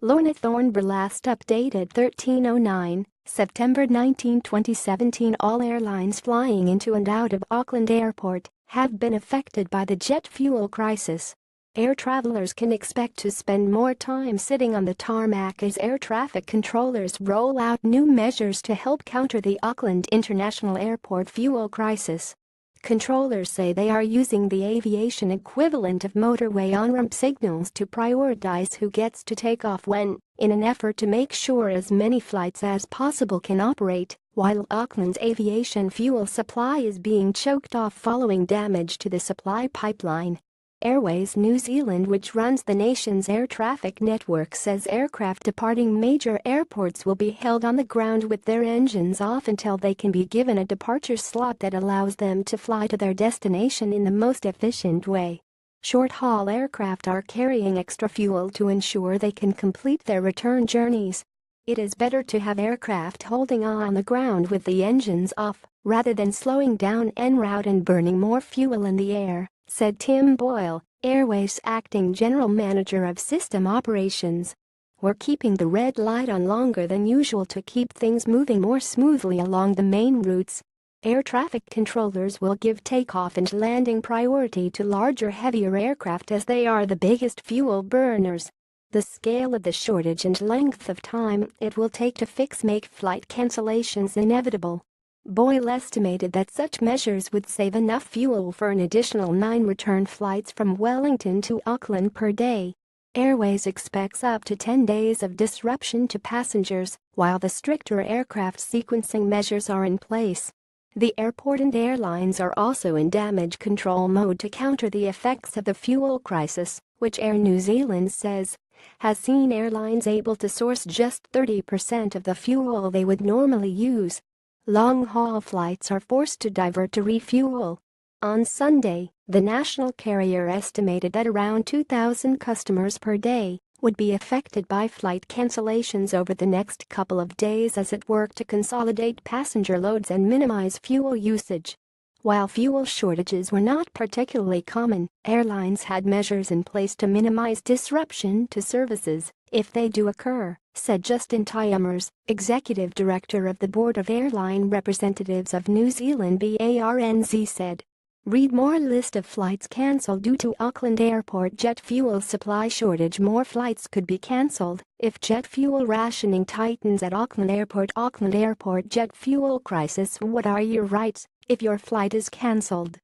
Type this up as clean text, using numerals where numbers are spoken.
LORNA THORNBER Last updated 1309, September 19, 2017. All airlines flying into and out of Auckland Airport have been affected by the jet fuel crisis. Air travelers can expect to spend more time sitting on the tarmac as air traffic controllers roll out new measures to help counter the Auckland International Airport fuel crisis. Controllers say they are using the aviation equivalent of motorway on-ramp signals to prioritize who gets to take off when, in an effort to make sure as many flights as possible can operate, while Auckland's aviation fuel supply is being choked off following damage to the supply pipeline. Airways New Zealand, which runs the nation's air traffic network, says aircraft departing major airports will be held on the ground with their engines off until they can be given a departure slot that allows them to fly to their destination in the most efficient way. Short-haul aircraft are carrying extra fuel to ensure they can complete their return journeys. It is better to have aircraft holding on the ground with the engines off, rather than slowing down en route and burning more fuel in the air, said Tim Boyle, Airways acting general manager of system operations. We're keeping the red light on longer than usual to keep things moving more smoothly along the main routes. Air traffic controllers will give takeoff and landing priority to larger, heavier aircraft as they are the biggest fuel burners. The scale of the shortage and length of time it will take to fix make flight cancellations inevitable. Boyle estimated that such measures would save enough fuel for an additional 9 return flights from Wellington to Auckland per day. Airways expects up to 10 days of disruption to passengers, while the stricter aircraft sequencing measures are in place. The airport and airlines are also in damage control mode to counter the effects of the fuel crisis, which Air New Zealand says has seen airlines able to source just 30% of the fuel they would normally use. Long-haul flights are forced to divert to refuel. On Sunday, the national carrier estimated that around 2,000 customers per day would be affected by flight cancellations over the next couple of days as it worked to consolidate passenger loads and minimize fuel usage. While fuel shortages were not particularly common, airlines had measures in place to minimize disruption to services, if they do occur, said Justin Tyemers, executive director of the Board of Airline Representatives of New Zealand BARNZ said. Read more: list of flights cancelled due to Auckland Airport jet fuel supply shortage. More flights could be cancelled if jet fuel rationing tightens at Auckland Airport. Auckland Airport jet fuel crisis. What are your rights if your flight is cancelled?